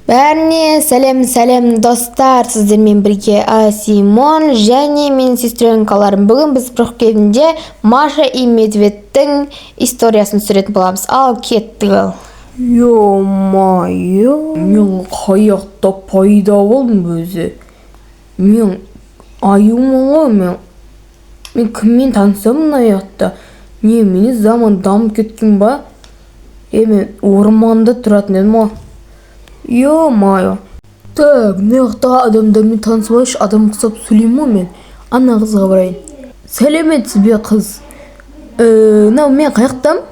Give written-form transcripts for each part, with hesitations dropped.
Бәріне сәлем достар, сіздермен бірге Асимон және менің сестренкаларым. Бүгін біз қыркүйегінде Маша и Медведтің историясын түсіретін боламыз. Ал кеттік. Ё-майо, мен қаяқта пайда болдым өзі. Мен аюмын ғой, мен кіммен танысамын аяқта? Не, мені заман дамып кеткен ба? Мен орманда тұратын едім ғой. Ё-майо. Так, неғақта адамдармен танысып адам құсап сөйлеймін ғой мен. Ана қызға барайын. Сәлеметсіз бе қыз? Мен қаяқтам?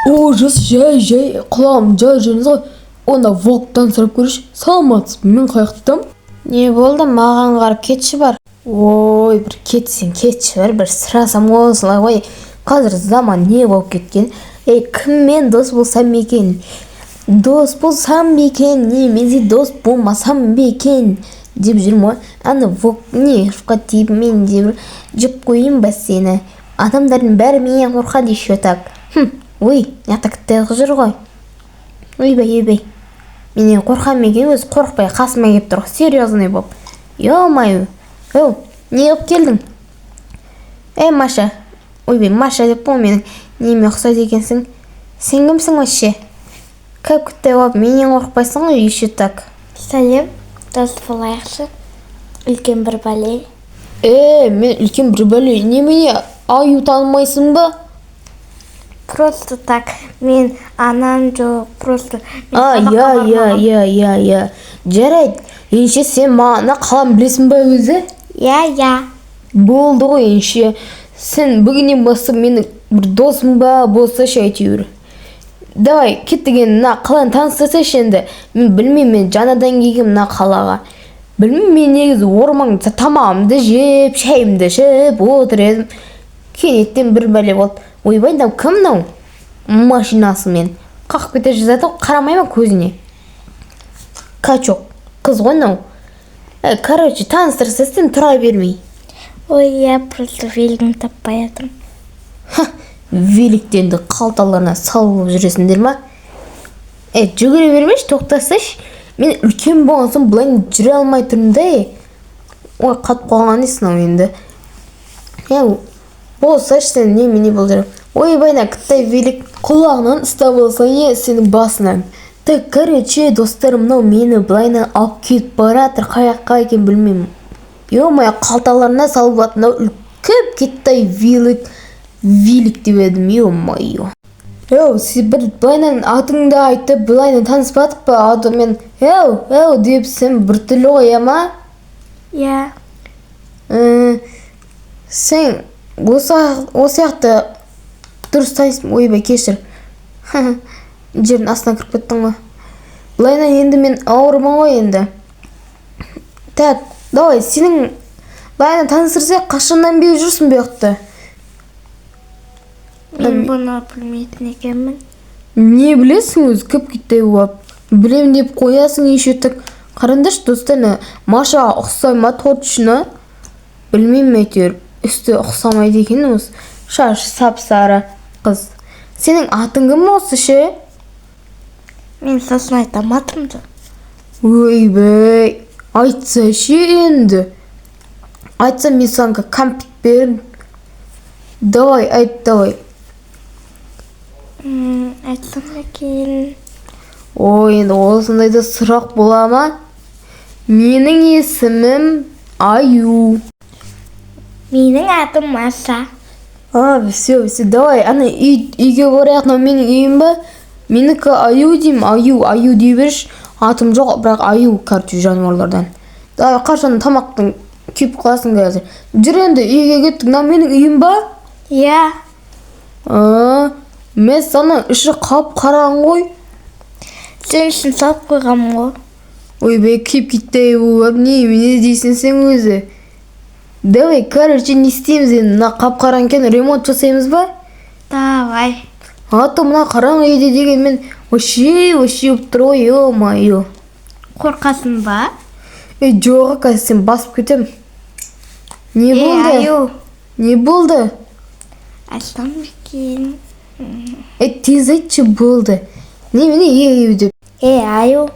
О, жай, құлағым жай жүріңіз ғой. Онда волктан сұрап көріш. Саламатсыз, мен қаяқтам? Не болды, маған қарап кетші бар. Ой, бір кетші бар, бір сұрасам осылай ғой. Қазір заман не болып кеткен? Кіммен дос болсам екен? Немесе дос болмасам бекен деп жүрмін ғой. Аны не қатиып мен де бір жеп қойын ба сені? Адамдардың бәрі менен қорқады еще так. Ой, ятақтай жүр ғой. Ойбай. Менен қорқам екен, өз қорқпай қасыма келіп тұр. Серьезный болып. Ё-майо. Не қылып келдің? Маша. Ойбай, Маша деп бол, менің неме ұқсайды екенсің. Сен кімсің вообще? Кәпкіттай болып, менен қорқпайсың ғой, еще так. Сәлем, дос болайықшы. Үлкен бір бәле. Мен үлкен бір бәле. Немене аю танымайсың ба? Просто так, мен анам жоқ, просто... Я. Жарайды. Енше сен мағына қалам білесің ба өзі? Я. Болды ғой енше. Сен бүгінен бастап менің бір досым ба болсашы әйтеуір. Давай, кеттіген мына қаланы таныстырсайшы енді. Мен білмеймін, мен жаңадан келгем мына қалаға. Білмеймін, мен негізі орманда тамағымды жеп, шайымды ішіп отыр едім. Кенеттен бір бәле болды. Ойбай, кім мынау? Машинасы мен. Қақып кете жазады, қарамай ма көзіне? Качок, қыз ғой мынау. Короче, таныстырса сен тұра бермей. Ой, я просто великін таппай атым. Великтенді қалталарына салып жүресіңдер ма? Жүгіре бермеш, тоқтасаш. Мен үлкен болған соң бұлай жүре алмай тұрмын да. Ой, қатып қалған дейсің ау енді. Болсаш сен немене болдырып. Ойбайна, қытай велик құлағынан ұстап алсаң, сенің басынан. Так, короче, достарым, мынау мені бұлайна алып кетіп баратыр, қаяққа екен білмеймін. Ё-майо, қалталарына салып атына үлкеп Қытай велик деп едім, ё-майо. Сен бір бұлайнан атыңды айтып, бұлайна таныспадық па? Атымен деп сен бір түрлі ғой, ма? Я. Сен осы яқты дұрыс танысың. Ойбай, кешір. Жердің астына кіріп кеттің ғой. Бұлайна енді мен ауырмын ғой енді. Так, давай, сенің бұлайна таныстырсақ, қашаннан бері жүрсің бұл яқты? Мен бұны білмейтін екенмін. Не білесің өзі, кіп-кіттай болып? Білем деп қоясың еще так. Қарындаш достарына, Машаға ұқсайма точно? Білмеймін әйтеуір. Үсті ұқсамайды екен осы. Шаш сап-сары қыз. Сенің атың кім осы ше? Мен сосын айтам атымды. Ойбай, айтса ше енді. Айтса мен саған кәмпит берім. Давай, айт, давай. Айтсам екен. Ой, енді осындайда сұрақ бола ма? Менің есімім Аю. Менің атым Маша. Все, давай, ана үйге барайық, менің үйім ба? Менікі Аю деймін, Аю дей беріш. Атым жоқ, бірақ Аю, короче, жануарлардан. Давай, қашан тамақтың күйіп қаласың қазір. Жүр енді, үйге кеттік, менің үйім ба? Я. Мен сана іші қап қараң ғой. Сен үшін салып қойғам ғой. Ойбай, кеп-кеттей болып, не дейсің сен өзі? Давай, короче, не істейміз енді, мына қап қараң кен ремонт жасаймыз ба? Давай. Мына қараң үйде деген мен вообще өп тұр ғой, ё-майо. Қорқасың ба? Жоға қазір сен басып кетем. Не болды? Аю. Не болды? Айтсам екен. Тез айтшы, болды. Немене деп. Аю,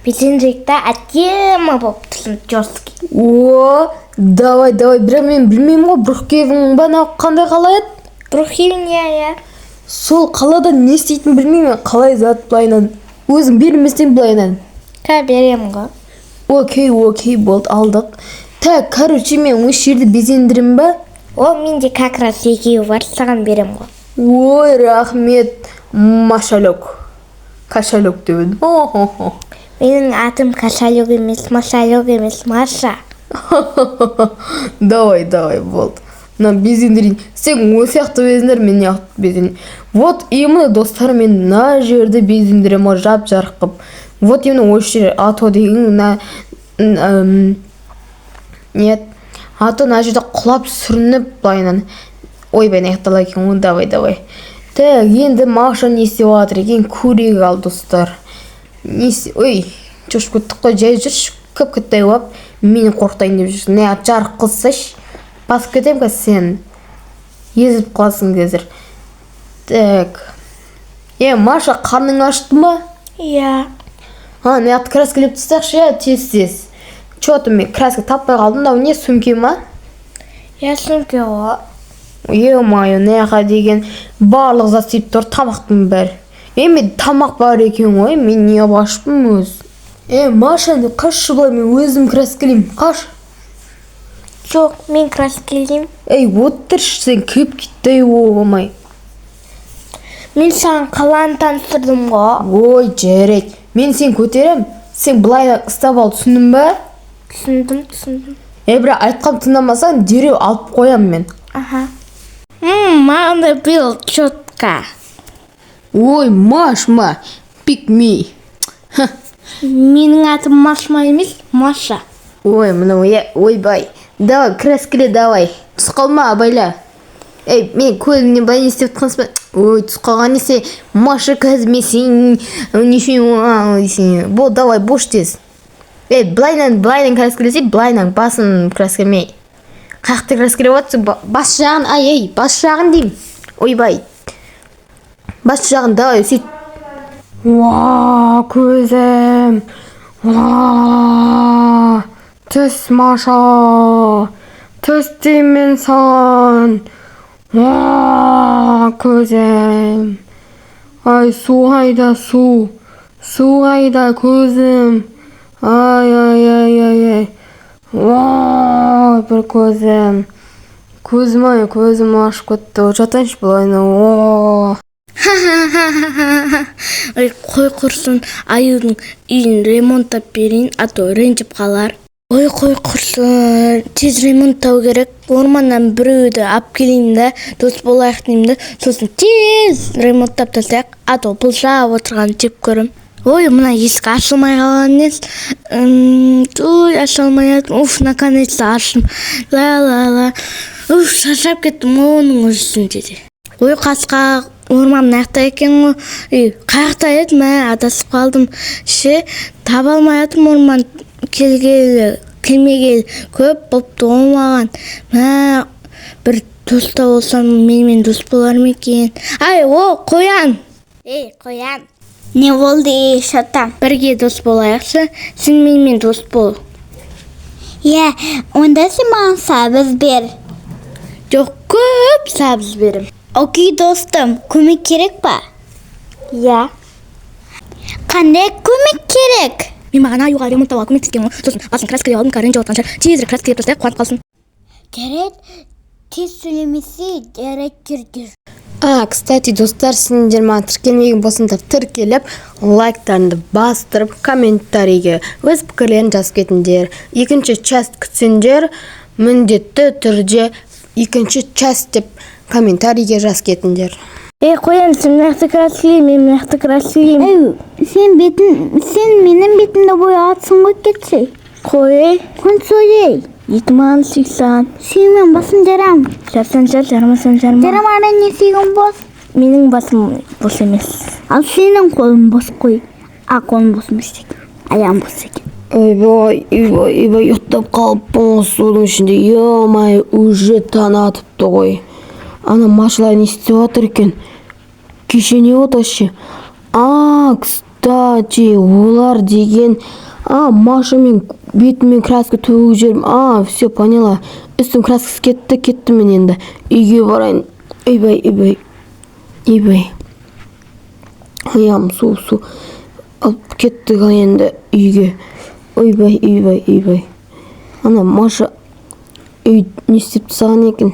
безенжекті әдемі болып тұрсың, жорстки. О, давай, бірақ мен білмеймін ғой, Брукхейвен бана қандай қала еді? Брукхейвен, иә. Сол қалада не істейтін білмеймін, қалай зат былайынан. Өзің берместен былайынан. Берем ғой. Окей, болды, алдық. Так, короче, мен осы жерді безендірім ба? О, менде как раз екеуі бар, саған берем ғой. Ой, рахмет, машалек. Кашалек деп едім. Менің атым Кашалек емес, Машалек емес, Маша. Давай, болды. Мына безендірейін. Сен о сияқты безендір, мен неғып безендірейін. Вот именно достар, мен мына жерді безендірем, жап-жарық қып. Вот именно осы жер ато деген нет. Ато мына жерде құлап сүрініп былайынан. Ойбай, аяқтала екен, оны давай. Так, енді Маша не істеп жатыр екен, көрейік ал достар. Ой, шошып кеттік қой, жай жүрші, көп-кеттай болып, мені қорқытайын деп жүрсің. Не жарық қылсаш, басып кетем ка сен. Езіп қаласың қазір. Так. Маша, қарның ашты ма? Иә. Не атты краскілеп тастақшы, тез. Чё-то мен краска таппай қалдым, да не сөмке ма? Иә, сөмке ғой. Е-майо, неға деген барлық зат істеп тұр, тамақтың бәрі. Мен тамақ бар екен ғой, мен не башпын өз. Маша, қашы былай, мен өзім краскілеймін, қаш? Жоқ, мен краскілеймін. Отыршы, сен кеп кетті, оғымай. Мен саған қаланы таныстырдым ғой. Ой, жарайды. Мен сен көтерем, сен былай ұстап ал, түсіндің ба? Түсіндім. Бірақ айтқам тыңдамасаң, дереу алып қоям мен. Аха. Маған да бил четко. Ой, Машма, pick me. Менің атым Машма емес, Маша. Ой, мынау, ойбай. Давай, краскіле, давай. Түс қалма, абайла. Мен көзімнен былай не істеп тұрғансың ба? Ой, түс қалған несе, Маша қазмесің, нешен, бол, давай, бош тез. Былайнан краскілесе, былайнан басын краскілмей. Қақты краскіле өтсің, бас жағын, бас жағын дейм. Ойбай. Бас жағын, давай, сөйт. Көзім. Түс, Маша. Түс деймін сан. Көзім. Су қайда, су. Су қайда, көзім. Ай. Бір көзім. Көзім ашып кетті. Жатайыншы былайны. Ой, қой құрсын, Аюдың үйін ремонттап берейін, а то ренжіп қалар. Ой, қой құрсын, тез ремонттау керек. Орманнан біреуді алып келейін да, дос болайық деймін да, сосын тез ремонттап тастайық, а то бұлшап отырған жеп көрім. Ой, мына есік ашылмай қалған нес. Ашылмай жатым. Наконец-то ашым. Ла. Шаршап кеттім оның өзісінде де. Ой, қасқа орман нақта екен ғой. Қаяқта едім, адасып қалдым. Таба алмай жатырмын орман келмегел. Көп болыпты олмаған. Бір доста болсам, менімен дос болар ма екен? Қоян. Қоян. Не болды, шатам? Бірге дос болайықшы. Сен менімен дос бол. Онда сен маған сабыз бер. Жоқ, көп сабыз берім. Окей, достым, көмек керек па? Қандай көмек керек? Мен маған Аюға ремонттауға көмектескен ғой. Сосын басын краскілеп алдым, ренжіп отырған шығар. Тезірек краскілеп тастайық, қуанып қалсын. Жарайды, тез сөйлемесе, жарайды. Кстати, достар, сендер маған тіркелмеген болсаңдар, тіркеліп, лайктарыңды бастырып, комментарийге өз пікірлерін жазып кетіңдер. Екінші часть күтсеңдер, міндетті түрде екінші часть деп комментарийге жазып кетіңдер. Қоян, сен нақты краскілей, мен нақты краскілеймін. Сен менің бетімді боятсың ғой кетсе. Қой, сөйлей. етман сүйсан. Сүймен басым жарам. Жарсан жар, жармасан жарма. Жарамада не сүйгін бос? Менің басым бос емес. Ал сенің қолың бос қой. Қолың бос емес екен. Аяғың бос екен. Ойбай, ұйықтап қалыппын судың ішінде. Емай, уже таң атыпты ғой. Ана Машалай не істеп отыр екен? Кеше не отыр ше? Кстати, олар деген... Маша мен бетімен краска төгіп жүрмін. Все, поняла. Үстім краскасы кетті мен енді. Үйге барайын. Үйбай. Аяғым су. Алып кеттік енді үйге. Үйбай. Ана Маша үй не істеп тастаған екен?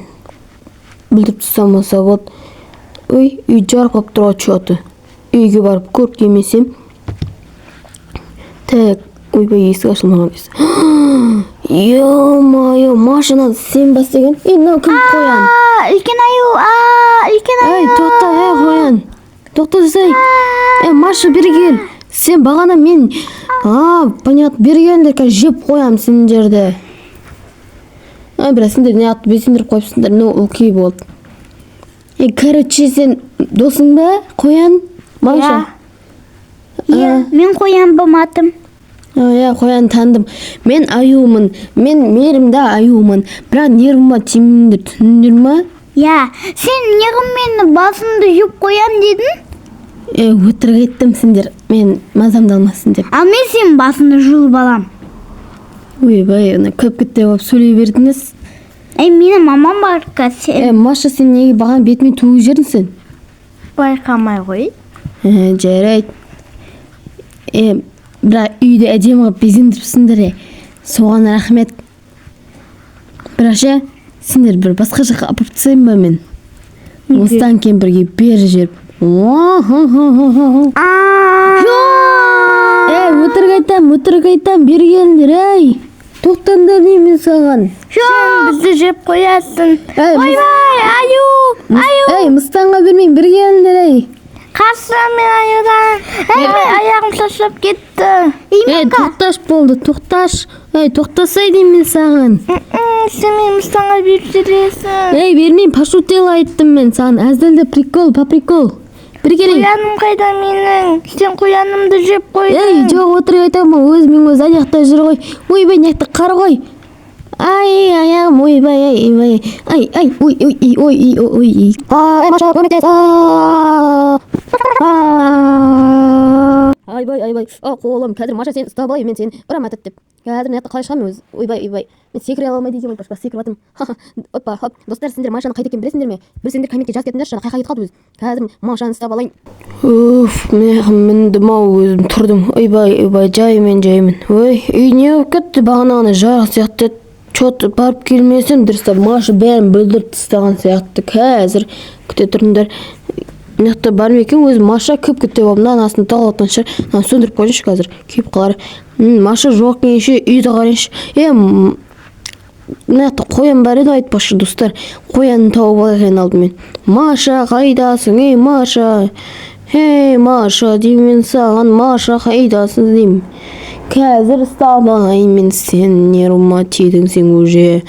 Білдіріп тастамаса болады. Үй жарқылып тұрады чоты. Үйге барып көріп келмесем. Так, ойбай, есік ашылмаған кез. Ё-майо, Машаны сен бастаған. Мынау кім қоян? Үлкен аю. Тоқта, қоян. Тоқта сай. Маша бері кел. Сен бағана мен... понятно, бері келдер, қазір жеп қоям сендерді. Бірақ сендер не атты бесендер қойыпсыңдар, окей болды. Короче, сен досың ба? Қоян? Маша? Мен қоян болмадым. Қоян тандым. Мен аюмын. Мен мерімді аюмын. Бірақ нервыма тиміндір, түсіндір ма? Сен неғым мені басымды жеп қоям дедің? Өтірік айттым сендер. Мен мазамды алмасын деп. Ал мен сен басымды жұлып алам. Ойбай, көп кетті болып сөйлей бердіңіз. Менің мамам бар қазір. Маша, сен неге баған бетімен төгіп жердің сен? Байқамай ғой. Жарайды. Бірақ үйді әдемі қылып безендіріпсіңдер. Соған рахмет. Бірақ сендер бір басқа жаққа апарып тастайын ба мен? Осыдан кейін бірге бер жеріп. Өтірік айтам, бері келіңдер, тоқтаңдар деймін саған. Сен бізді жеп қоясың. Ойбай, аю. Мұстанға бермейін, бері келіңдер, Қасым мен аюдан. Аяғым шашып кетті. Тоқташ болды, тоқташ. Тоқтасай деймін саған. Сен мен мұстанға беріп жүресің. Бермейін, пошутел айттым мен саған. Әзілді прикол, по прикол. Бір келейін. Қояным қайда менің? Сен қоянымды жеп қойдың. Жоқ, отырып айтамын, өзімен өз аяқта жүр ғой. Ойбай, неяқты қар ғой. Аяғым, ойбай. Ой. Маша, көмектес. Айбай. Қолым, қазір Маша сен ұстап алайын, мен сен ұрам атып деп. Қазір неяқты қалай шығамын өз. Ойбай. Мен секіре алмайды екенмін, пашқа секіріп атым. Хоп. Достар, сендер Машаны қайда екенін білесіңдер ме? Bir сендер комментке жазып кетіңдерші, қай кетіп қалды өз. Қазір Машаны ұстап алайын. Міндім-ау, өзім тұрдым. Ойбай, жаймен. Үй не болып кетті, бағанағына жарық сияқты. Чот барып келмесем, дұрыстап Маша бәрін бүлдіріп тастаған сияқты. Қазір күте тұрыңдар. Неқті барым екен, өзім Маша көп күте болып, анасын тағылаттан шығар. Сөндіріп қойыншы қазір, күйіп қалар. Маша жоқ кенше, үйді қарайыншы. Неқті қоян бар еді айтпашы, достар. Қоянын тауып алайын алдымен. Маша, қайдасың, Маша? Маша, деймін саған, Маша, қайдасың, деймін. Қазір ұстабайын мен, сен нервыма тидің сен уже.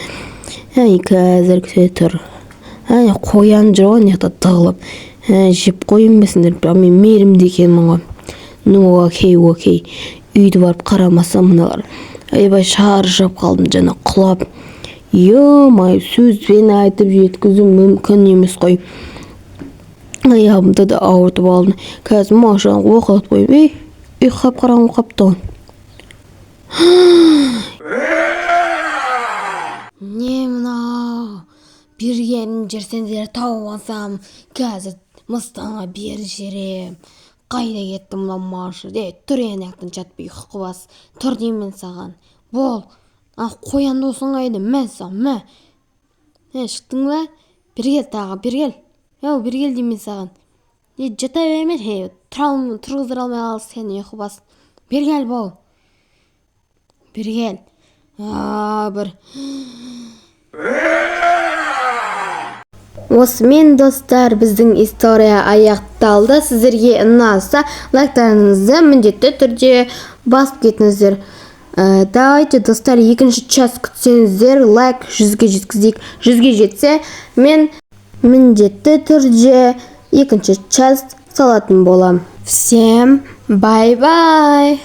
Қазір күте тұр. Қоян жүр ғой, неқті тығылып. Жеп қойын бесіңдер, бірақ мен мерімді екенмін ғой. Окей. Үйді барып қарамасам мыналар. Айбай шаршап қалдым, жана құлап. Ё-май, сөзбен айтып жеткізу мүмкін емес қой. Аяғымды да ауыртып алдым. Қазір Машаны оқылып қойым. Үй қап-қараң қапты. Не мынау? Бергенін жерсендер тауып алсам, қазір Мұстанға бер жерем. Қайда кетті мұна Маша? Тұр аяқтан жатпай құқыбас. Тұр деймін саған. Бол. Қоян досың қайда? Мә саған, мә. Шықтың ба? Бергел тағы, бергел. Бергел деймін саған. Жата берме, тұрғызыр алмай қалыс сен ұйқыбас. Бергел бол. Бергел. Бір. Осымен достар, біздің история аяқталды. Сіздерге ұнаса, лайктарыңызды міндетті түрде басып кетіңіздер. Давайте, достар, екінші час күтсеңіздер, лайк 100-ге жеткізейік. 100-ге жетсе, мен міндетті түрде екінші час салатын болам. Всем бай-бай!